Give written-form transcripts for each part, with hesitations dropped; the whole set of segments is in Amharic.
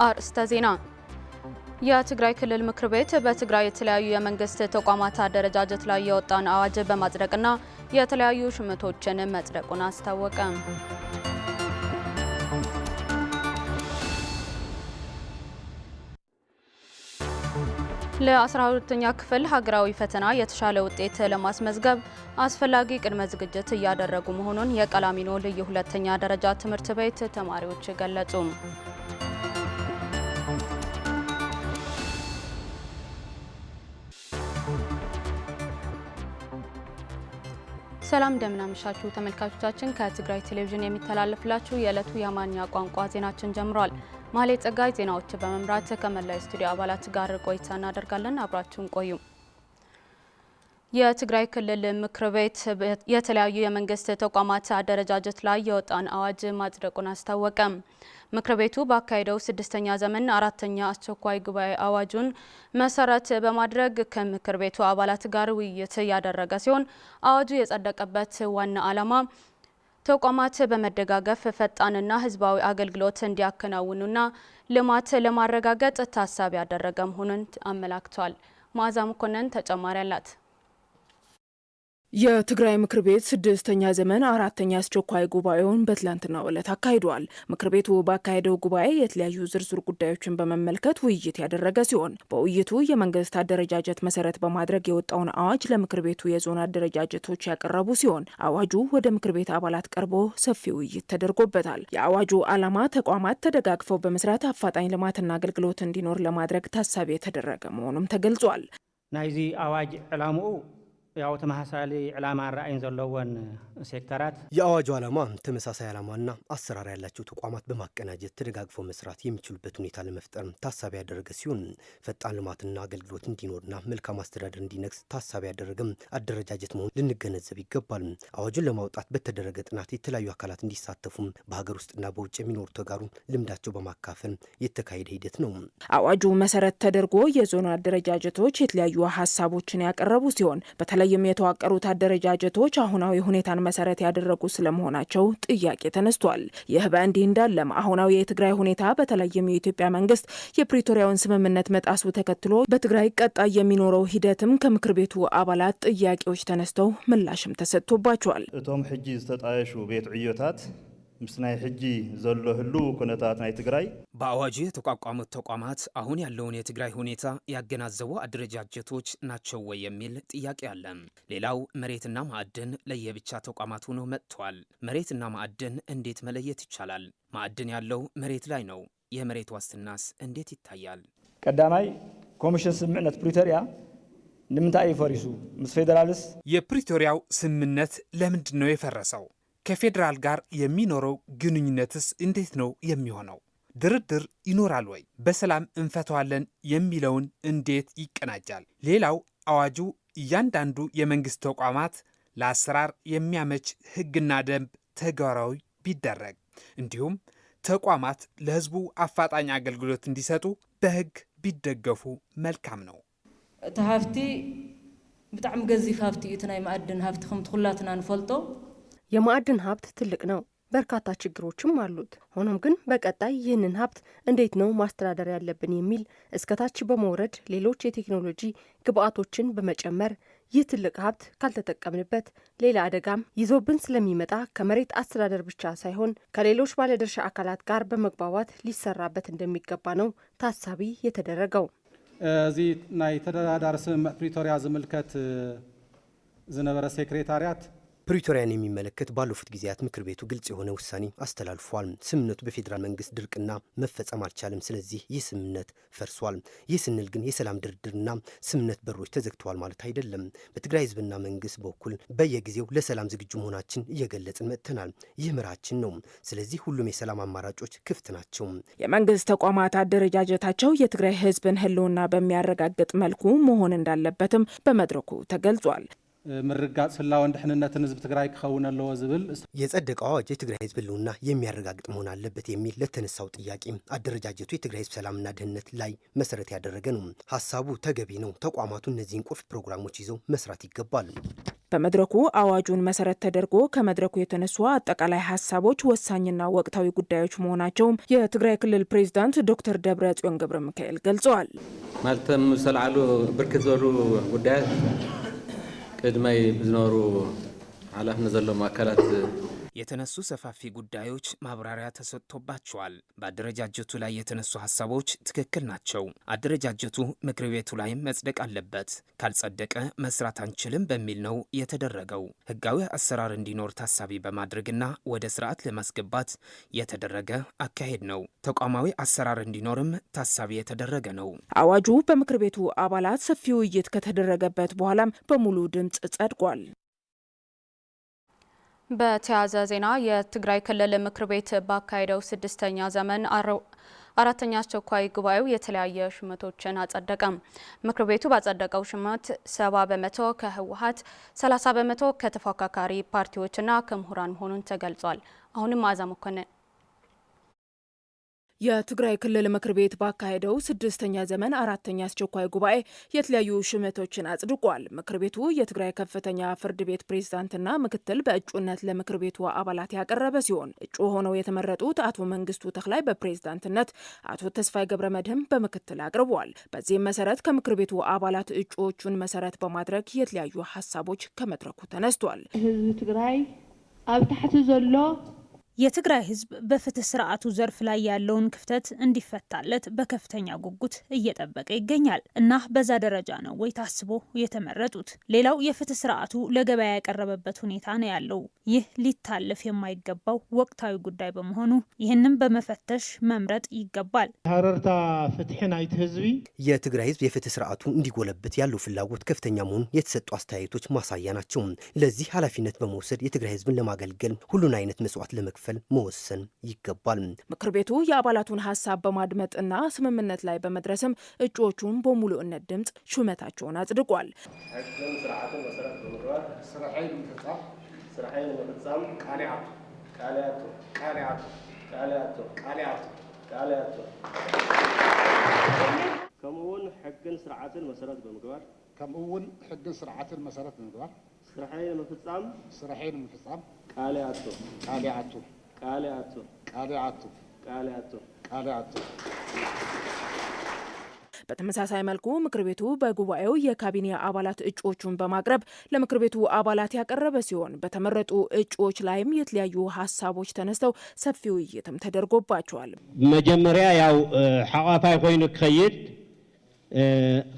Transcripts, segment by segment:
አርእስተ ዜና የትግራይ ክልል ምክር ቤት በትግራይ የተለያዩ የመንግስት ተቋማት አደረጃጀት ላይ የወጣውን አዋጅ በማጽደቅና የተለያዩ ሹመቶችን መጽደቁን አስታወቀ። ለ12ኛ ክፍል ሀገራዊ ፈተና የተሻለ ውጤት ለማስመዝገብ አስፈላጊ ቅድመ ዝግጅት እያደረጉ መሆኑን የቀላሚኖ ልዩ ሁለተኛ ደረጃ ትምህርት ቤት ተማሪዎች ገለጹ። ሰላም እንደምናመሻችሁ ተመልካቾቻችን፣ ከትግራይ ቴሌቪዥን የሚተላለፍላችሁ የዕለቱ የአማርኛ ቋንቋ ዜናችን ጀምሯል። ማሌ ጸጋይ ዜናዎችን በመምራት ከመላው ስቱዲዮ አባላት ጋር ቆይታ እናደርጋለን። አብራችሁን ቆዩ። የትግራይ ክልል ምክር ቤት የተለያዩ የመንግስት ተቋማት አደረጃጀት ላይ የወጣውን አዋጅ ማጽደቁን አስታወቀ። ምክር ቤቱ ባካሄደው 6ኛ ዘመን 4ኛ አስቸኳይ ጉባኤ አዋጁን መሰረት በማድረግ ከምክር ቤቱ አባላት ጋር ውይይት ያደረገ ሲሆን አዋጁ የጸደቀበት ዋና ዓላማ ተቋማት በመደጋገፍ ፈጣንና ህዝባዊ አገልግሎት እንዲያከናውኑና ልማት ለማረጋገጥ ታሳቢ ያደረገ መሆኑን አመላክቷል። ማዛ መኮንን ተጨማሪ አላት። የትግራይ ምክር ቤት 6ኛ ዘመን 4ኛ አስቸኳይ ጉባኤውን በትላንትናው ዕለት አካሂዷል። ምክር ቤቱ ባካሄደው ጉባኤ የተለያዩ ዝርዝር ጉዳዮችን በመመልከት ውይይት ያደረገ ሲሆን በውይይቱ የመንግስት አደረጃጀት መሰረት በማድረግ የወጣውን አዋጅ ለምክር ቤቱ የዞን አደረጃጀቶች ያቀረቡ ሲሆን አዋጁ ወደ ምክር ቤት አባላት ቀርቦ ሰፊ ውይይት ተደርጎበታል። የአዋጁ ዓላማ ተቋማት ተደጋግፈው በመስራት አፋጣኝ ልማትና አገልግሎት እንዲኖር ለማድረግ ታሳቢ የተደረገ መሆኑም ተገልጿል። ናይዚ አዋጅ ዕላማው ያው ተመሳሳይ ዕላማ ራእይን ዘለወን ሴክተራት የአዋጁ ዓላማ ተመሳሳይ ዓላማና አሰራር ያላቸው ተቋማት በማቀናጀት ተደጋግፈው መስራት የሚችሉበት ሁኔታ ለመፍጠር ታሳቢ ያደረገ ሲሆን ፈጣን ልማትና አገልግሎት እንዲኖርና መልካም አስተዳደር እንዲነግስ ታሳቢ ያደረገም አደረጃጀት መሆኑን ልንገነዘብ ይገባል። አዋጁን ለማውጣት በተደረገ ጥናት የተለያዩ አካላት እንዲሳተፉ በሀገር ውስጥና በውጭ የሚኖሩ ተጋሩ ልምዳቸው በማካፈል የተካሄደ ሂደት ነው። አዋጁ መሰረት ተደርጎ የዞን አደረጃጀቶች የተለያዩ ሀሳቦችን ያቀረቡ ሲሆን በተለይም የተዋቀሩት አደረጃጀቶች አሁናዊ ሁኔታን መሰረት ያደረጉ ስለመሆናቸው ጥያቄ ተነስቷል። ይህ በእንዲህ እንዳለም አሁናዊ የትግራይ ሁኔታ በተለይም የኢትዮጵያ መንግስት የፕሪቶሪያውን ስምምነት መጣሱ ተከትሎ በትግራይ ቀጣይ የሚኖረው ሂደትም ከምክር ቤቱ አባላት ጥያቄዎች ተነስተው ምላሽም ተሰጥቶባቸዋል። እቶም ሕጂ ዝተጣየሹ ቤት ዕዮታት ምስናይ ሕጂ ዘሎ ህሉ ኩነታት ናይ ትግራይ በአዋጁ የተቋቋሙት ተቋማት አሁን ያለውን የትግራይ ሁኔታ ያገናዘቡ አደረጃጀቶች ናቸው ወይ የሚል ጥያቄ አለ። ሌላው መሬትና ማዕድን ለየብቻ ተቋማት ሆኖ መጥቷል። መሬትና ማዕድን እንዴት መለየት ይቻላል? ማዕድን ያለው መሬት ላይ ነው። የመሬት ዋስትናስ እንዴት ይታያል? ቀዳማይ ኮሚሽን ስምምነት ፕሪቶሪያ ንምንታይ ይፈሪሱ ምስ ፌደራልስ የፕሪቶሪያው ስምምነት ለምንድን ነው የፈረሰው? ከፌዴራል ጋር የሚኖረው ግንኙነትስ እንዴት ነው የሚሆነው? ድርድር ይኖራል ወይ? በሰላም እንፈተዋለን የሚለውን እንዴት ይቀናጃል? ሌላው አዋጁ እያንዳንዱ የመንግስት ተቋማት ለአሰራር የሚያመች ህግና ደንብ ተግባራዊ ቢደረግ እንዲሁም ተቋማት ለህዝቡ አፋጣኝ አገልግሎት እንዲሰጡ በህግ ቢደገፉ መልካም ነው። ተሃፍቲ በጣም ገዚፍ ሃፍቲ እትናይ ማዕድን ሃፍቲ ከምት ሁላትና ንፈልጦ የማዕድን ሀብት ትልቅ ነው። በርካታ ችግሮችም አሉት። ሆኖም ግን በቀጣይ ይህንን ሀብት እንዴት ነው ማስተዳደር ያለብን የሚል እስከታች በመውረድ ሌሎች የቴክኖሎጂ ግብአቶችን በመጨመር ይህ ትልቅ ሀብት ካልተጠቀምንበት ሌላ አደጋም ይዞብን ስለሚመጣ ከመሬት አስተዳደር ብቻ ሳይሆን ከሌሎች ባለድርሻ አካላት ጋር በመግባባት ሊሰራበት እንደሚገባ ነው ታሳቢ የተደረገው። እዚ ናይ ተደራዳሪ ስምምዕ ፕሪቶሪያ ዝምልከት ዝነበረ ሴክሬታሪያት ፕሪቶሪያን የሚመለከት ባለፉት ጊዜያት ምክር ቤቱ ግልጽ የሆነ ውሳኔ አስተላልፏል። ስምምነቱ በፌዴራል መንግስት ድርቅና መፈጸም አልቻለም። ስለዚህ ይህ ስምምነት ፈርሷል። ይህ ስንል ግን የሰላም ድርድርና ስምምነት በሮች ተዘግተዋል ማለት አይደለም። በትግራይ ህዝብና መንግስት በኩል በየጊዜው ለሰላም ዝግጁ መሆናችን እየገለጽን መጥተናል። ይህ ምራችን ነው። ስለዚህ ሁሉም የሰላም አማራጮች ክፍት ናቸው። የመንግስት ተቋማት አደረጃጀታቸው የትግራይ ህዝብን ህልውና በሚያረጋግጥ መልኩ መሆን እንዳለበትም በመድረኩ ተገልጿል። ምርጋጽ ህላወን ድሕንነትን ህዝብ ትግራይ ክኸውን ኣለዎ ዝብል የጸደቀው አዋጅ የትግራይ ህዝብ ህልውና የሚያረጋግጥ መሆን አለበት የሚል ለተነሳው ጥያቄ አደረጃጀቱ የትግራይ ህዝብ ሰላምና ደህንነት ላይ መሰረት ያደረገ ነው። ሀሳቡ ተገቢ ነው። ተቋማቱ እነዚህን ቁልፍ ፕሮግራሞች ይዘው መስራት ይገባል። በመድረኩ አዋጁን መሰረት ተደርጎ ከመድረኩ የተነሱ አጠቃላይ ሀሳቦች ወሳኝና ወቅታዊ ጉዳዮች መሆናቸውም የትግራይ ክልል ፕሬዝዳንት ዶክተር ደብረጽዮን ገብረ ሚካኤል ገልጸዋል። ማለትም ሰልዓሉ ብርክት ዝበሉ ጉዳያት ቅድመይ ዝኖሩ ኃላፊነት ዘለዎም አካላት የተነሱ ሰፋፊ ጉዳዮች ማብራሪያ ተሰጥቶባቸዋል። በአደረጃጀቱ ላይ የተነሱ ሀሳቦች ትክክል ናቸው። አደረጃጀቱ ምክር ቤቱ ላይም መጽደቅ አለበት። ካልጸደቀ መስራት አንችልም በሚል ነው የተደረገው። ህጋዊ አሰራር እንዲኖር ታሳቢ በማድረግና ወደ ስርዓት ለማስገባት የተደረገ አካሄድ ነው። ተቋማዊ አሰራር እንዲኖርም ታሳቢ የተደረገ ነው። አዋጁ በምክር ቤቱ አባላት ሰፊ ውይይት ከተደረገበት በኋላም በሙሉ ድምፅ ጸድቋል። በተያያዘ ዜና የትግራይ ክልል ምክር ቤት ባካሄደው 6ኛ ዘመን አራተኛ አስቸኳይ ጉባኤው የተለያየ ሹመቶችን አጸደቀም። ምክር ቤቱ ባጸደቀው ሹመት 70 በመቶ ከህወሓት፣ 30 በመቶ ከተፎካካሪ ፓርቲዎችና ከምሁራን መሆኑን ተገልጿል። አሁንም መዓዛ መኮንን የትግራይ ክልል ምክር ቤት ባካሄደው 6ኛ ዘመን አራተኛ አስቸኳይ ጉባኤ የተለያዩ ሹመቶችን አጽድቋል። ምክር ቤቱ የትግራይ ከፍተኛ ፍርድ ቤት ፕሬዝዳንትና ምክትል በእጩነት ለምክር ቤቱ አባላት ያቀረበ ሲሆን እጩ ሆነው የተመረጡት አቶ መንግስቱ ተክላይ በፕሬዝዳንትነት፣ አቶ ተስፋይ ገብረ መድህን በምክትል አቅርበዋል። በዚህም መሰረት ከምክር ቤቱ አባላት እጩዎቹን መሰረት በማድረግ የተለያዩ ሀሳቦች ከመድረኩ ተነስቷል። ህዝብ ትግራይ ኣብ ታሕቲ ዘሎ የትግራይ ህዝብ በፍትህ ስርዓቱ ዘርፍ ላይ ያለውን ክፍተት እንዲፈታለት በከፍተኛ ጉጉት እየጠበቀ ይገኛል እና በዛ ደረጃ ነው ወይ ታስቦ የተመረጡት። ሌላው የፍትህ ስርዓቱ ለገበያ ያቀረበበት ሁኔታ ነው ያለው። ይህ ሊታለፍ የማይገባው ወቅታዊ ጉዳይ በመሆኑ ይህንን በመፈተሽ መምረጥ ይገባል። ሀረርታ ፍትህ ናይት ህዝቢ የትግራይ ህዝብ የፍትህ ስርዓቱ እንዲጎለበት ያለው ፍላጎት ከፍተኛ መሆኑን የተሰጡ አስተያየቶች ማሳያ ናቸው። ለዚህ ኃላፊነት በመውሰድ የትግራይ ህዝብን ለማገልገል ሁሉን አይነት መስዋዕት ለመክፈል መወሰን ይገባል። ምክር ቤቱ የአባላቱን ሀሳብ በማድመጥና ስምምነት ላይ በመድረስም እጩዎቹን በሙሉእነት ድምፅ ሹመታቸውን አጽድቋል። ህግን ስርዓትን መሰረት በመግባት ስራሕን መፈጸም ቃልያቱ ከምኡውን ሕግን ስርዓትን መሰረት በመግባር ስራሕን ምፍጻም ቃልያቱ በተመሳሳይ መልኩ ምክር ቤቱ በጉባኤው የካቢኔ አባላት እጩዎቹን በማቅረብ ለምክር ቤቱ አባላት ያቀረበ ሲሆን በተመረጡ እጩዎች ላይም የተለያዩ ሀሳቦች ተነስተው ሰፊ ውይይትም ተደርጎባቸዋል። መጀመሪያ ያው ሓቋፋይ ኮይኑ ክኸይድ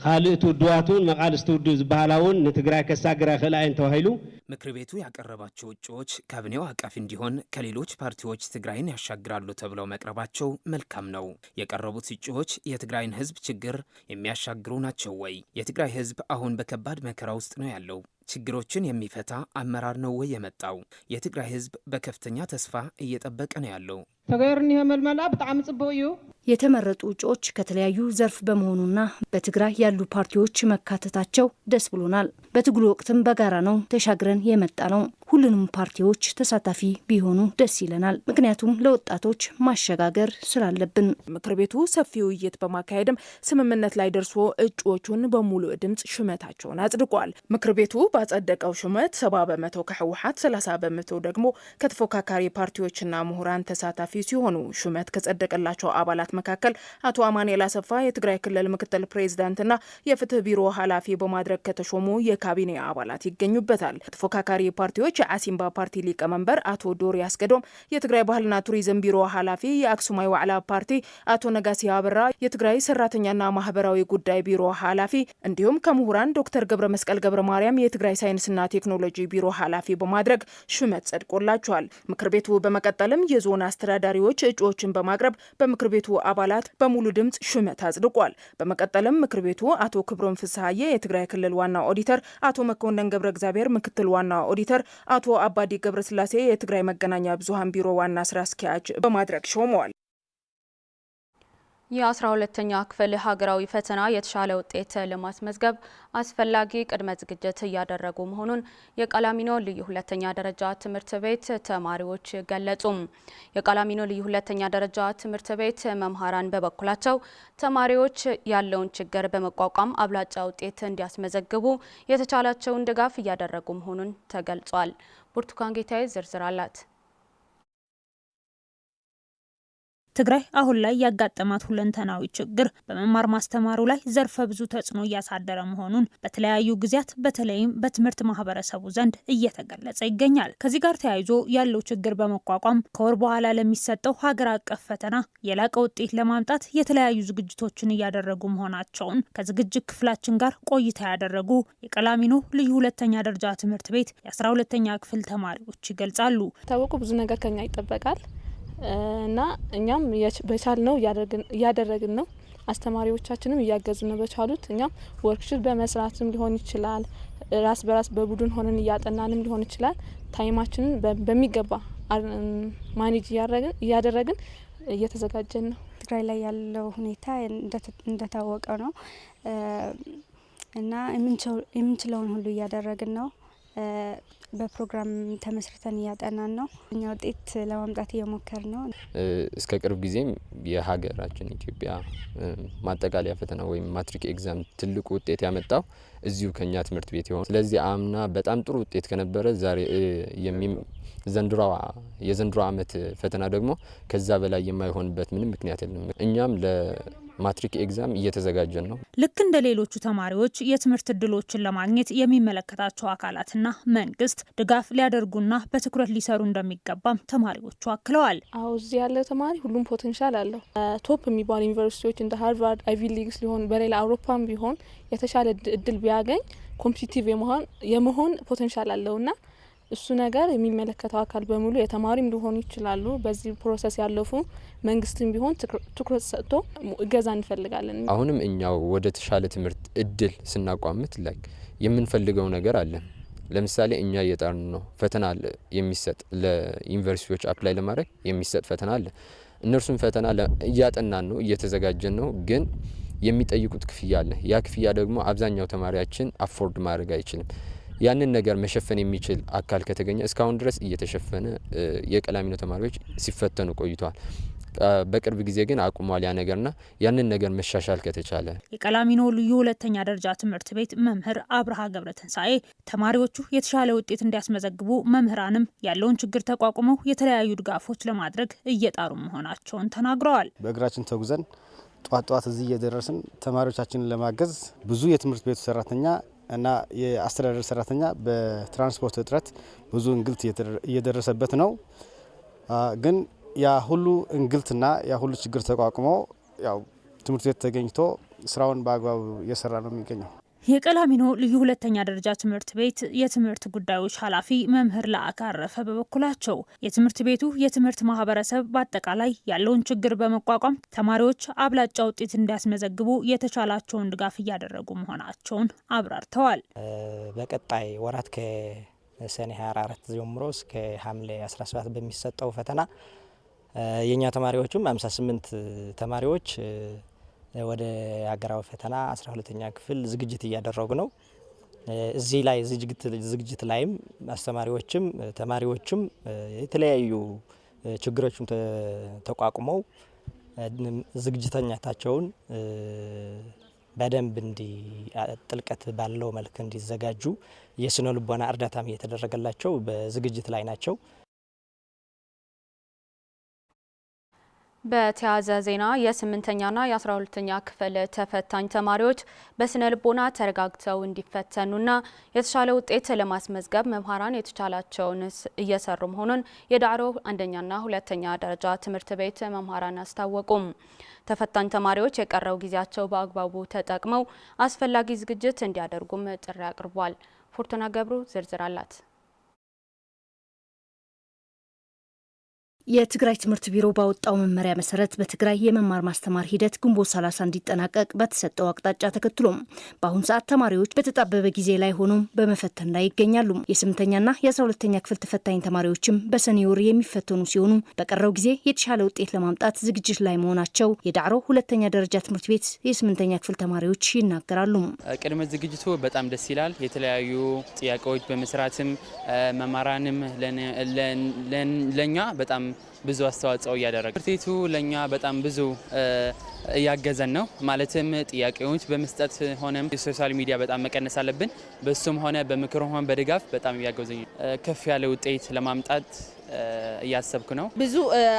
ካልእቱ ድዋቱን መቃልስቱ ዝበሃላውን ንትግራይ ከሳግራ ክእላይን ተባሂሉ ምክር ቤቱ ያቀረባቸው እጩዎች ካቢኔው አቃፊ እንዲሆን ከሌሎች ፓርቲዎች ትግራይን ያሻግራሉ ተብለው መቅረባቸው መልካም ነው። የቀረቡት እጩዎች የትግራይን ህዝብ ችግር የሚያሻግሩ ናቸው ወይ? የትግራይ ህዝብ አሁን በከባድ መከራ ውስጥ ነው ያለው። ችግሮችን የሚፈታ አመራር ነው ወይ የመጣው? የትግራይ ህዝብ በከፍተኛ ተስፋ እየጠበቀ ነው ያለው። ተገይርኒ መልመላ በጣም ጽበው እዩ። የተመረጡ እጩዎች ከተለያዩ ዘርፍ በመሆኑና በትግራይ ያሉ ፓርቲዎች መካተታቸው ደስ ብሎናል። በትግሉ ወቅትም በጋራ ነው ተሻግረን የመጣ ነው። ሁሉንም ፓርቲዎች ተሳታፊ ቢሆኑ ደስ ይለናል። ምክንያቱም ለወጣቶች ማሸጋገር ስላለብን። ምክር ቤቱ ሰፊ ውይይት በማካሄድም ስምምነት ላይ ደርሶ እጩዎቹን በሙሉ ድምፅ ሹመታቸውን አጽድቋል። ምክር ቤቱ ባጸደቀው ሹመት 70 በመቶ ከህወሓት፣ 30 በመቶ ደግሞ ከተፎካካሪ ፓርቲዎችና ምሁራን ተሳታፊ ሲሆኑ ሹመት ከጸደቀላቸው አባላት መካከል አቶ አማኑኤል አሰፋ የትግራይ ክልል ምክትል ፕሬዝዳንትና የፍትህ ቢሮ ኃላፊ በማድረግ ከተሾሙ የካቢኔ አባላት ይገኙበታል። ተፎካካሪ ፓርቲዎች የአሲምባ ፓርቲ ሊቀመንበር አቶ ዶሪ አስገዶም፣ የትግራይ ባህልና ቱሪዝም ቢሮ ኃላፊ የአክሱማይ ዋዕላ ፓርቲ አቶ ነጋሲ አብራ፣ የትግራይ ሰራተኛና ማህበራዊ ጉዳይ ቢሮ ኃላፊ እንዲሁም ከምሁራን ዶክተር ገብረ መስቀል ገብረ ማርያም የትግራይ ሳይንስና ቴክኖሎጂ ቢሮ ኃላፊ በማድረግ ሹመት ጸድቆላቸዋል። ምክር ቤቱ በመቀጠልም የዞን አስተዳዳሪዎች እጩዎችን በማቅረብ በምክር ቤቱ አባላት በሙሉ ድምፅ ሹመት አጽድቋል። በመቀጠልም ምክር ቤቱ አቶ ክብሮም ፍስሐዬ የትግራይ ክልል ዋና ኦዲተር፣ አቶ መኮንን ገብረ እግዚአብሔር ምክትል ዋና ኦዲተር፣ አቶ አባዲ ገብረስላሴ የትግራይ መገናኛ ብዙሃን ቢሮ ዋና ስራ አስኪያጅ በማድረግ ሾመዋል። የ12ኛ ክፍል ሀገራዊ ፈተና የተሻለ ውጤት ለማስመዝገብ አስፈላጊ ቅድመ ዝግጅት እያደረጉ መሆኑን የቃላሚኖ ልዩ ሁለተኛ ደረጃ ትምህርት ቤት ተማሪዎች ገለጹ። የቃላሚኖ ልዩ ሁለተኛ ደረጃ ትምህርት ቤት መምህራን በበኩላቸው ተማሪዎች ያለውን ችግር በመቋቋም አብላጫ ውጤት እንዲያስመዘግቡ የተቻላቸውን ድጋፍ እያደረጉ መሆኑን ተገልጿል። ብርቱካን ጌታዬ ዝርዝር አላት። ትግራይ አሁን ላይ ያጋጠማት ሁለንተናዊ ችግር በመማር ማስተማሩ ላይ ዘርፈ ብዙ ተጽዕኖ እያሳደረ መሆኑን በተለያዩ ጊዜያት በተለይም በትምህርት ማህበረሰቡ ዘንድ እየተገለጸ ይገኛል። ከዚህ ጋር ተያይዞ ያለው ችግር በመቋቋም ከወር በኋላ ለሚሰጠው ሀገር አቀፍ ፈተና የላቀ ውጤት ለማምጣት የተለያዩ ዝግጅቶችን እያደረጉ መሆናቸውን ከዝግጅት ክፍላችን ጋር ቆይታ ያደረጉ የቃላሚኖ ልዩ ሁለተኛ ደረጃ ትምህርት ቤት የ12ኛ ክፍል ተማሪዎች ይገልጻሉ። ታወቁ ብዙ ነገር ከኛ ይጠበቃል እና እኛም በቻልነው እያደረግን ነው። አስተማሪዎቻችንም እያገዙ ነው በቻሉት። እኛም ወርክሺት በመስራትም ሊሆን ይችላል፣ ራስ በራስ በቡድን ሆነን እያጠናንም ሊሆን ይችላል። ታይማችንን በሚገባ ማኔጅ እያደረግን እየተዘጋጀን ነው። ትግራይ ላይ ያለው ሁኔታ እንደታወቀ ነው እና የምንችለውን ሁሉ እያደረግን ነው። በፕሮግራም ተመስርተን እያጠናን ነው። እኛ ውጤት ለማምጣት እየሞከር ነው። እስከ ቅርብ ጊዜም የሀገራችን ኢትዮጵያ ማጠቃለያ ፈተና ወይም ማትሪክ ኤግዛም ትልቁ ውጤት ያመጣው እዚሁ ከኛ ትምህርት ቤት ይሆን። ስለዚህ አምና በጣም ጥሩ ውጤት ከነበረ ዛሬ የዘንድሮ ዓመት ፈተና ደግሞ ከዛ በላይ የማይሆንበት ምንም ምክንያት የለም። እኛም ለማትሪክ ኤግዛም እየተዘጋጀን ነው። ልክ እንደ ሌሎቹ ተማሪዎች የትምህርት እድሎችን ለማግኘት የሚመለከታቸው አካላትና መንግስት ድጋፍ ሊያደርጉና በትኩረት ሊሰሩ እንደሚገባም ተማሪዎቹ አክለዋል። እዚህ ያለ ተማሪ ሁሉም ፖቴንሻል አለው። ቶፕ የሚባሉ ዩኒቨርሲቲዎች እንደ ሃርቫርድ፣ አይቪ ሊግስ ሊሆን በሌላ አውሮፓም ቢሆን የተሻለ እድል ቢያገኝ ኮምፒቲቲቭ የመሆን ፖቴንሻል አለውና እሱ ነገር የሚመለከተው አካል በሙሉ የተማሪም ሊሆኑ ይችላሉ። በዚህ ፕሮሰስ ያለፉ መንግስትም ቢሆን ትኩረት ሰጥቶ እገዛ እንፈልጋለን። አሁንም እኛው ወደ ተሻለ ትምህርት እድል ስናቋምት ላይ የምንፈልገው ነገር አለ። ለምሳሌ እኛ እየጣርን ነው። ፈተና አለ የሚሰጥ ለዩኒቨርሲቲዎች አፕላይ ለማድረግ የሚሰጥ ፈተና አለ። እነርሱም ፈተና እያጠናን ነው፣ እየተዘጋጀን ነው። ግን የሚጠይቁት ክፍያ አለ። ያ ክፍያ ደግሞ አብዛኛው ተማሪያችን አፎርድ ማድረግ አይችልም። ያንን ነገር መሸፈን የሚችል አካል ከተገኘ እስካሁን ድረስ እየተሸፈነ የቃላሚኖ ተማሪዎች ሲፈተኑ ቆይተዋል። በቅርብ ጊዜ ግን አቁሟል ያ ነገርና ያንን ነገር መሻሻል ከተቻለ። የቃላሚኖ ልዩ ሁለተኛ ደረጃ ትምህርት ቤት መምህር አብርሃ ገብረትንሳኤ ተማሪዎቹ የተሻለ ውጤት እንዲያስመዘግቡ መምህራንም ያለውን ችግር ተቋቁመው የተለያዩ ድጋፎች ለማድረግ እየጣሩ መሆናቸውን ተናግረዋል። በእግራችን ተጉዘን ጧት እዚህ እየደረስን ተማሪዎቻችንን ለማገዝ ብዙ የትምህርት ቤቱ ሰራተኛ እና የአስተዳደር ሰራተኛ በትራንስፖርት እጥረት ብዙ እንግልት እየደረሰበት ነው። ግን ያ ሁሉ እንግልትና ያ ሁሉ ችግር ተቋቁሞ ያው ትምህርት ቤት ተገኝቶ ስራውን በአግባቡ እየሰራ ነው የሚገኘው። የቃላሚኖ ልዩ ሁለተኛ ደረጃ ትምህርት ቤት የትምህርት ጉዳዮች ኃላፊ መምህር ለአካ አረፈ በበኩላቸው የትምህርት ቤቱ የትምህርት ማህበረሰብ በአጠቃላይ ያለውን ችግር በመቋቋም ተማሪዎች አብላጫ ውጤት እንዲያስመዘግቡ የተቻላቸውን ድጋፍ እያደረጉ መሆናቸውን አብራርተዋል። በቀጣይ ወራት ከሰኔ 24 ጀምሮ እስከ ሐምሌ 17 በሚሰጠው ፈተና የኛ ተማሪዎችም 58 ተማሪዎች ወደ ሀገራዊ ፈተና 12ኛ ክፍል ዝግጅት እያደረጉ ነው። እዚህ ላይ ዝግጅት ላይም አስተማሪዎችም ተማሪዎችም የተለያዩ ችግሮችን ተቋቁመው ዝግጅተኛታቸውን በደንብ ጥልቀት ባለው መልክ እንዲዘጋጁ የስነ ልቦና እርዳታም እየተደረገላቸው በዝግጅት ላይ ናቸው። በተያያዘ ዜና የ8ኛና የ12ኛ ክፍል ተፈታኝ ተማሪዎች በስነ ልቦና ተረጋግተው እንዲፈተኑና የተሻለ ውጤት ለማስመዝገብ መምህራን የተቻላቸውን እየሰሩ መሆኑን የዳዕሮ አንደኛና ሁለተኛ ደረጃ ትምህርት ቤት መምህራን አስታወቁም። ተፈታኝ ተማሪዎች የቀረው ጊዜያቸው በአግባቡ ተጠቅመው አስፈላጊ ዝግጅት እንዲያደርጉም ጥሪ አቅርቧል። ፎርቱና ገብሩ ዝርዝር አላት። የትግራይ ትምህርት ቢሮ ባወጣው መመሪያ መሰረት በትግራይ የመማር ማስተማር ሂደት ግንቦት 30 እንዲጠናቀቅ በተሰጠው አቅጣጫ ተከትሎም በአሁኑ ሰዓት ተማሪዎች በተጣበበ ጊዜ ላይ ሆነው በመፈተን ላይ ይገኛሉ። የ8ኛና የ12ኛ ክፍል ተፈታኝ ተማሪዎችም በሰኔ ወር የሚፈተኑ ሲሆኑ በቀረው ጊዜ የተሻለ ውጤት ለማምጣት ዝግጅት ላይ መሆናቸው የዳዕሮ ሁለተኛ ደረጃ ትምህርት ቤት የ8ኛ ክፍል ተማሪዎች ይናገራሉ። ቅድመ ዝግጅቱ በጣም ደስ ይላል። የተለያዩ ጥያቄዎች በመስራትም መማራንም ለኛ በጣም ብዙ አስተዋጽኦ እያደረገ ትምህርት ቤቱ ለኛ በጣም ብዙ እያገዘን ነው። ማለትም ጥያቄዎች በመስጠት ሆነም የሶሻል ሚዲያ በጣም መቀነስ አለብን። በሱም ሆነ በምክርም ሆነ በድጋፍ በጣም እያገዘኝ ከፍ ያለ ውጤት ለማምጣት እያሰብኩ ነው። ብዙ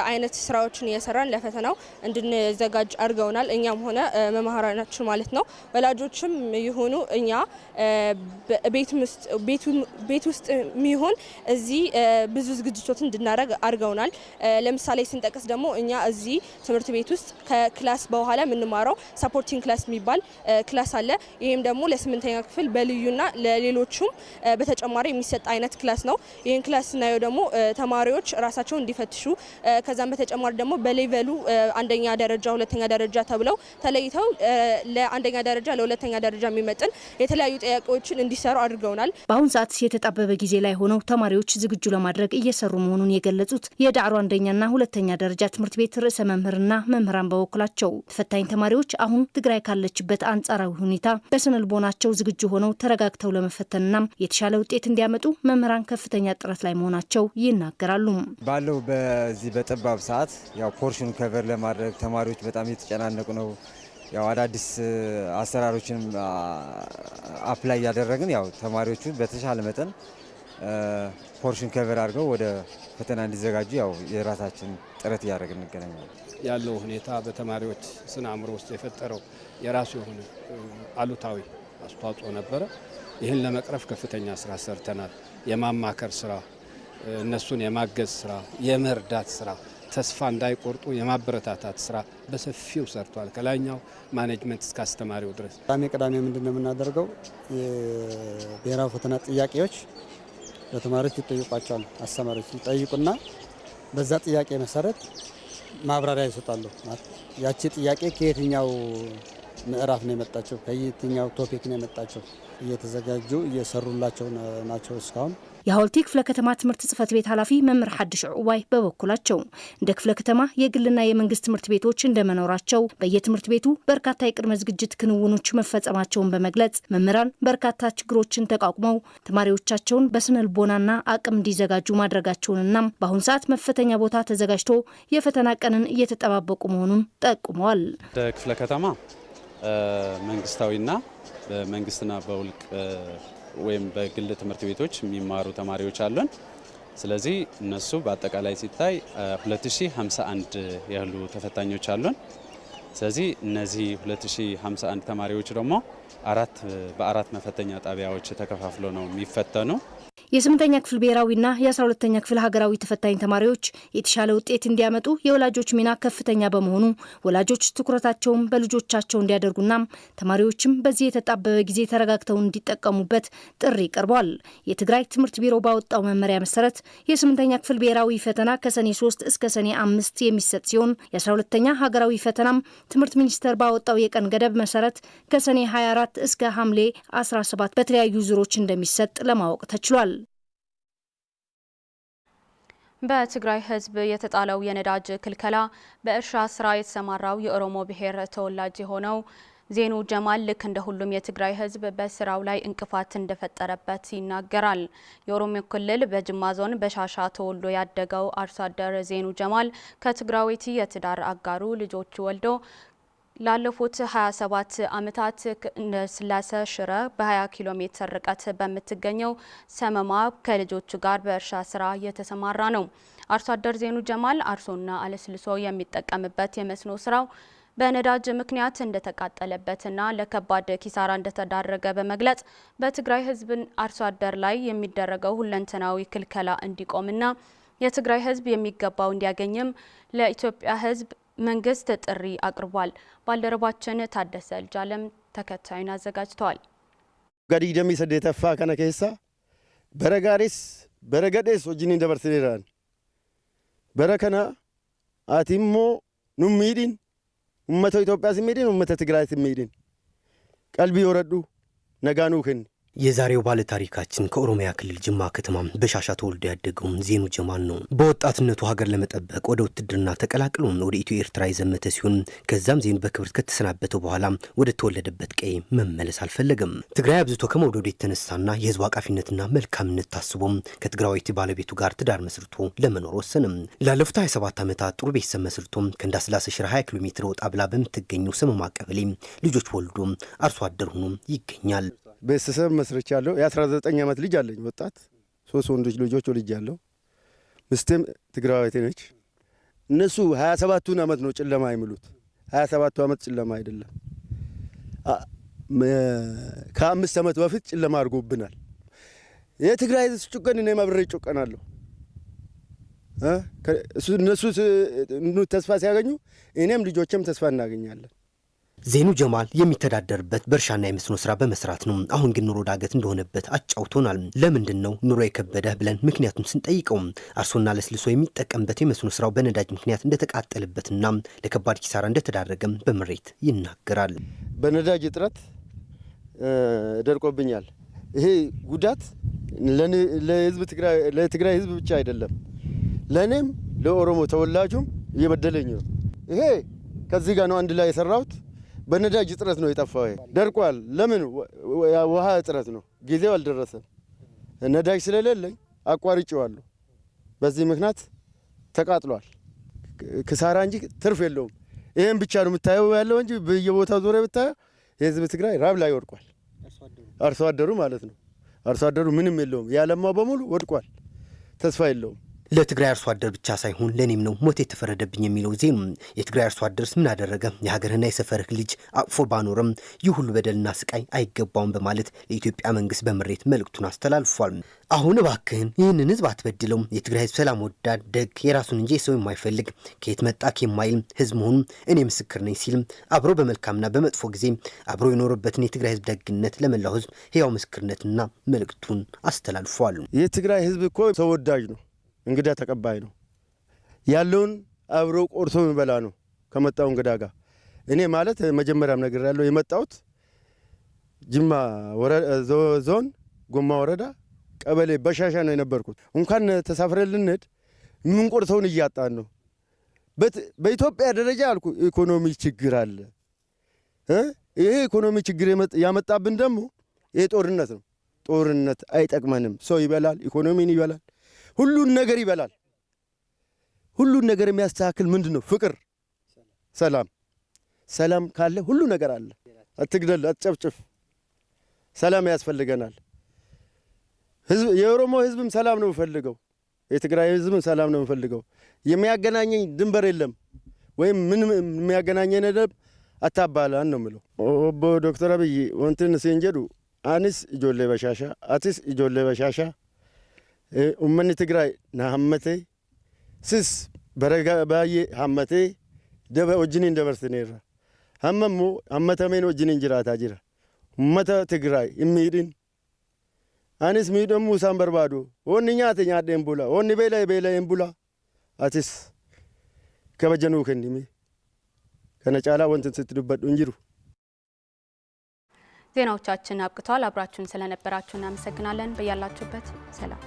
አይነት ስራዎችን እየሰራን ለፈተናው እንድንዘጋጅ አድርገውናል። እኛም ሆነ መምህራናችን ማለት ነው። ወላጆችም ይሁኑ እኛ ቤት ውስጥ የሚሆን እዚህ ብዙ ዝግጅቶችን እንድናደርግ አድርገውናል። ለምሳሌ ስንጠቅስ ደግሞ እኛ እዚህ ትምህርት ቤት ውስጥ ከክላስ በኋላ የምንማረው ሰፖርቲንግ ክላስ የሚባል ክላስ አለ። ይህም ደግሞ ለ8ኛ ክፍል በልዩና ለሌሎቹም በተጨማሪ የሚሰጥ አይነት ክላስ ነው። ይህን ክላስ ስናየው ደግሞ ተማሪዎች ራሳቸውን እንዲፈትሹ ከዛም በተጨማሪ ደግሞ በሌቨሉ አንደኛ ደረጃ ሁለተኛ ደረጃ ተብለው ተለይተው ለአንደኛ ደረጃ ለሁለተኛ ደረጃ የሚመጥን የተለያዩ ጥያቄዎችን እንዲሰሩ አድርገውናል። በአሁን ሰዓት የተጣበበ ጊዜ ላይ ሆነው ተማሪዎች ዝግጁ ለማድረግ እየሰሩ መሆኑን የገለጹት የዳዕሮ አንደኛና ሁለተኛ ደረጃ ትምህርት ቤት ርዕሰ መምህርና መምህራን በበኩላቸው ተፈታኝ ተማሪዎች አሁን ትግራይ ካለችበት አንጻራዊ ሁኔታ በስነልቦናቸው ዝግጁ ሆነው ተረጋግተው ለመፈተንና የተሻለ ውጤት እንዲያመጡ መምህራን ከፍተኛ ጥረት ላይ መሆናቸው ይናገራሉ። ባለው በዚህ በጠባብ ሰዓት ያው ፖርሽን ከቨር ለማድረግ ተማሪዎች በጣም እየተጨናነቁ ነው። ያው አዳዲስ አሰራሮችን አፕላይ ያደረግን ያው ተማሪዎቹ በተሻለ መጠን ፖርሽን ከቨር አድርገው ወደ ፈተና እንዲዘጋጁ ያው የራሳችን ጥረት እያደረግን እንገናኛለን። ያለው ሁኔታ በተማሪዎች ስነ አእምሮ ውስጥ የፈጠረው የራሱ የሆነ አሉታዊ አስተዋጽኦ ነበረ። ይህን ለመቅረፍ ከፍተኛ ስራ ሰርተናል። የማማከር ስራ፣ እነሱን የማገዝ ስራ፣ የመርዳት ስራ፣ ተስፋ እንዳይቆርጡ የማበረታታት ስራ በሰፊው ሰርቷል። ከላይኛው ማኔጅመንት እስከ አስተማሪው ድረስ ቅዳሜ ምንድነው የምናደርገው? የብሔራዊ ፈተና ጥያቄዎች ለተማሪዎች ይጠይቋቸዋል። አስተማሪዎች ይጠይቁና በዛ ጥያቄ መሰረት ማብራሪያ ይሰጣሉ። ያቺ ጥያቄ ከየትኛው ምዕራፍ ነው የመጣቸው፣ ከየትኛው ቶፒክ ነው የመጣቸው እየተዘጋጁ እየሰሩላቸው ናቸው እስካሁን። የሐወልቲ ክፍለ ከተማ ትምህርት ጽሕፈት ቤት ኃላፊ መምህር ሐድሽ ዕዋይ በበኩላቸው እንደ ክፍለ ከተማ የግልና የመንግስት ትምህርት ቤቶች እንደመኖራቸው በየትምህርት ቤቱ በርካታ የቅድመ ዝግጅት ክንውኖች መፈጸማቸውን በመግለጽ መምህራን በርካታ ችግሮችን ተቋቁመው ተማሪዎቻቸውን በስነልቦናና አቅም እንዲዘጋጁ ማድረጋቸውንና በአሁኑ ሰዓት መፈተኛ ቦታ ተዘጋጅቶ የፈተና ቀንን እየተጠባበቁ መሆኑን ጠቁመዋል። ክፍለ ከተማ መንግስታዊና በመንግስትና በውልቅ ወይም በግል ትምህርት ቤቶች የሚማሩ ተማሪዎች አሉን። ስለዚህ እነሱ በአጠቃላይ ሲታይ 2051 ያሉ ተፈታኞች አሉን። ስለዚህ እነዚህ 2051 ተማሪዎች ደግሞ በአራት መፈተኛ ጣቢያዎች ተከፋፍሎ ነው የሚፈተኑ። የ8ኛ ክፍል ብሔራዊና የ12ኛ ክፍል ሀገራዊ ተፈታኝ ተማሪዎች የተሻለ ውጤት እንዲያመጡ የወላጆች ሚና ከፍተኛ በመሆኑ ወላጆች ትኩረታቸውን በልጆቻቸው እንዲያደርጉና ተማሪዎችም በዚህ የተጣበበ ጊዜ ተረጋግተው እንዲጠቀሙበት ጥሪ ቀርቧል። የትግራይ ትምህርት ቢሮ ባወጣው መመሪያ መሰረት የ8ኛ ክፍል ብሔራዊ ፈተና ከሰኔ 3 እስከ ሰኔ 5 የሚሰጥ ሲሆን የ12ኛ ሀገራዊ ፈተናም ትምህርት ሚኒስቴር ባወጣው የቀን ገደብ መሰረት ከሰኔ 24 እስከ ሐምሌ 17 በተለያዩ ዙሮች እንደሚሰጥ ለማወቅ ተችሏል። በትግራይ ሕዝብ የተጣለው የነዳጅ ክልከላ በእርሻ ስራ የተሰማራው የኦሮሞ ብሔር ተወላጅ የሆነው ዜኑ ጀማል ልክ እንደ ሁሉም የትግራይ ሕዝብ በስራው ላይ እንቅፋት እንደፈጠረበት ይናገራል። የኦሮሚያ ክልል በጅማ ዞን በሻሻ ተወልዶ ያደገው አርሶ አደር ዜኑ ጀማል ከትግራዊት የትዳር አጋሩ ልጆች ወልዶ ላለፉት 27 ዓመታት ስላሴ ሽረ በ20 ኪሎ ሜትር ርቀት በምትገኘው ሰመማ ከልጆቹ ጋር በእርሻ ስራ የተሰማራ ነው። አርሶ አደር ዜኑ ጀማል አርሶና አለስልሶ የሚጠቀምበት የመስኖ ስራው በነዳጅ ምክንያት እንደተቃጠለበትና ለከባድ ኪሳራ እንደተዳረገ በመግለጽ በትግራይ ህዝብ አርሶ አደር ላይ የሚደረገው ሁለንተናዊ ክልከላ እንዲቆምና የትግራይ ህዝብ የሚገባው እንዲያገኝም ለኢትዮጵያ ህዝብ መንግስት ጥሪ አቅርቧል። ባልደረባችን ታደሰ ልጃለም ተከታዩን አዘጋጅተዋል። ጋዲ ደሚ ሰደተፋ ከነ ከሳ በረጋሪስ በረገዴስ ወጂኒ ደበርሲራን በረከና አቲሞ ኑሚዲን ኡመተ ኢትዮጵያ ሲሚዲን ኡመተ ትግራይ ሲሚዲን ቀልቢ ወረዱ ነጋኑክን የዛሬው ባለ ታሪካችን ከኦሮሚያ ክልል ጅማ ከተማ በሻሻ ተወልዶ ያደገው ዜኑ ጀማል ነው። በወጣትነቱ ሀገር ለመጠበቅ ወደ ውትድርና ተቀላቅሎ ወደ ኢትዮ ኤርትራ የዘመተ ሲሆን ከዛም ዜኑ በክብር ከተሰናበተው በኋላ ወደ ተወለደበት ቀይ መመለስ አልፈለገም። ትግራይ አብዝቶ ከመውደዱ የተነሳና የህዝብ አቃፊነትና መልካምነት ታስቦ ከትግራዊት ባለቤቱ ጋር ትዳር መስርቶ ለመኖር ወሰነ። ላለፉት 27 ዓመታት ጥሩ ቤተሰብ መስርቶ ከእንዳስላሴ ሽራ 20 ኪሎ ሜትር ወጣ ብላ በምትገኘው ሰመማ ቀበሌ ልጆች ወልዶ አርሶ አደር ሆኖ ይገኛል። ቤተሰብ መስርቻለሁ። የ19 ዓመት ልጅ አለኝ ወጣት 3 ወንዶች ልጆች ወልጃለሁ። ምስቴም ትግራዋይት ነች። እነሱ 27ቱን ዓመት ነው ጨለማ የሚሉት። 27ቱ ዓመት ጨለማ አይደለም። ከ5 ዓመት በፊት ጨለማ አድርጎብናል። የትግራይ ህዝብ ጭቆን እኔ ማብሬ ጭቆናለሁ። እነሱ ተስፋ ሲያገኙ እኔም ልጆችም ተስፋ እናገኛለን። ዜኑ ጀማል የሚተዳደርበት በእርሻና የመስኖ ስራ በመስራት ነው። አሁን ግን ኑሮ ዳገት እንደሆነበት አጫውቶናል። ለምንድን ነው ኑሮ የከበደ ብለን ምክንያቱም ስንጠይቀው አርሶና ለስልሶ የሚጠቀምበት የመስኖ ስራው በነዳጅ ምክንያት እንደተቃጠለበትና ለከባድ ኪሳራ እንደተዳረገም በምሬት ይናገራል። በነዳጅ እጥረት ደርቆብኛል። ይሄ ጉዳት ለትግራይ ህዝብ ብቻ አይደለም፣ ለእኔም ለኦሮሞ ተወላጁም እየበደለኝ ነው። ይሄ ከዚህ ጋር ነው አንድ ላይ የሰራሁት። በነዳጅ እጥረት ነው የጠፋው። ደርቋል። ለምን? ውሃ እጥረት ነው። ጊዜው አልደረሰም። ነዳጅ ስለሌለኝ አቋርጬዋለሁ። በዚህ ምክንያት ተቃጥሏል። ክሳራ እንጂ ትርፍ የለውም። ይሄን ብቻ ነው የምታየው ያለው እንጂ በየቦታው ዙሪያ ብታየው የህዝብ ትግራይ ራብ ላይ ወድቋል። አርሶ አደሩ ማለት ነው። አርሶ አደሩ ምንም የለውም። ያለማው በሙሉ ወድቋል። ተስፋ የለውም። ለትግራይ አርሶ አደር ብቻ ሳይሆን ለኔም ነው ሞት የተፈረደብኝ የሚለው ዜኑ የትግራይ አርሶ አደርስ ምን አደረገ? የሀገርና የሰፈርህ ልጅ አቅፎ ባኖርም ይህ ሁሉ በደልና ስቃይ አይገባውም በማለት ለኢትዮጵያ መንግስት በምሬት መልእክቱን አስተላልፏል። አሁን እባክህን ይህንን ህዝብ አትበድለው። የትግራይ ህዝብ ሰላም ወዳድ፣ ደግ፣ የራሱን እንጂ ሰው የማይፈልግ ከየት መጣክ የማይል ህዝብ መሆኑን እኔ ምስክር ነኝ ሲል አብሮ በመልካምና በመጥፎ ጊዜ አብሮ የኖረበትን የትግራይ ህዝብ ደግነት ለመላው ህዝብ ህያው ምስክርነትና መልእክቱን አስተላልፏል። የትግራይ ህዝብ እኮ ሰው ወዳጅ ነው። እንግዳ ተቀባይ ነው። ያለውን አብሮ ቆርሶ የሚበላ ነው ከመጣው እንግዳ ጋር። እኔ ማለት መጀመሪያም ነገር ያለው የመጣሁት ጅማ ዞን ጎማ ወረዳ ቀበሌ በሻሻ ነው የነበርኩት። እንኳን ተሳፍረን ልንሄድ የምንቆርሰውን እያጣን ነው። በኢትዮጵያ ደረጃ አልኩ ኢኮኖሚ ችግር አለ። ይሄ ኢኮኖሚ ችግር ያመጣብን ደግሞ ይሄ ጦርነት ነው። ጦርነት አይጠቅመንም። ሰው ይበላል፣ ኢኮኖሚን ይበላል፣ ሁሉን ነገር ይበላል። ሁሉን ነገር የሚያስተካክል ምንድን ነው? ፍቅር፣ ሰላም። ሰላም ካለ ሁሉ ነገር አለ። አትግደል፣ አትጨፍጭፍ። ሰላም ያስፈልገናል። የኦሮሞ ህዝብም ሰላም ነው የሚፈልገው። የትግራይ ህዝብም ሰላም ነው የሚፈልገው። የሚያገናኘኝ ድንበር የለም ወይም ምን የሚያገናኘኝ ነገር አታባላን ነው የምለው። ኦቦ ዶክተር አብይ ወንትን ሲንጀዱ አኒስ ኢጆሌ በሻሻ አቲስ ኢጆሌ በሻሻ ኡመኒ ትግራይ ናሀመቴ ስስ በረጋ ባዬ ሀመቴ ደበ ወጅኒን ደበርትኔራ ሀመሞ ሀመተሜን ወጅኒን ጅራታ ጅራ ኡመተ ትግራይ እሚድን አኒስ ሚደሙ ሳን በርባዶ ወኒ ኛተ ኛደን ቡላ ወኒ ቤላይ ቡላ አቲስ ከበጀኑ ከንዲሚ ከነጫላ ወንትን ስትዱበዱ እንጅሩ። ዜናዎቻችን አብቅተዋል። አብራችሁን ስለነበራችሁ እናመሰግናለን። በያላችሁበት ሰላም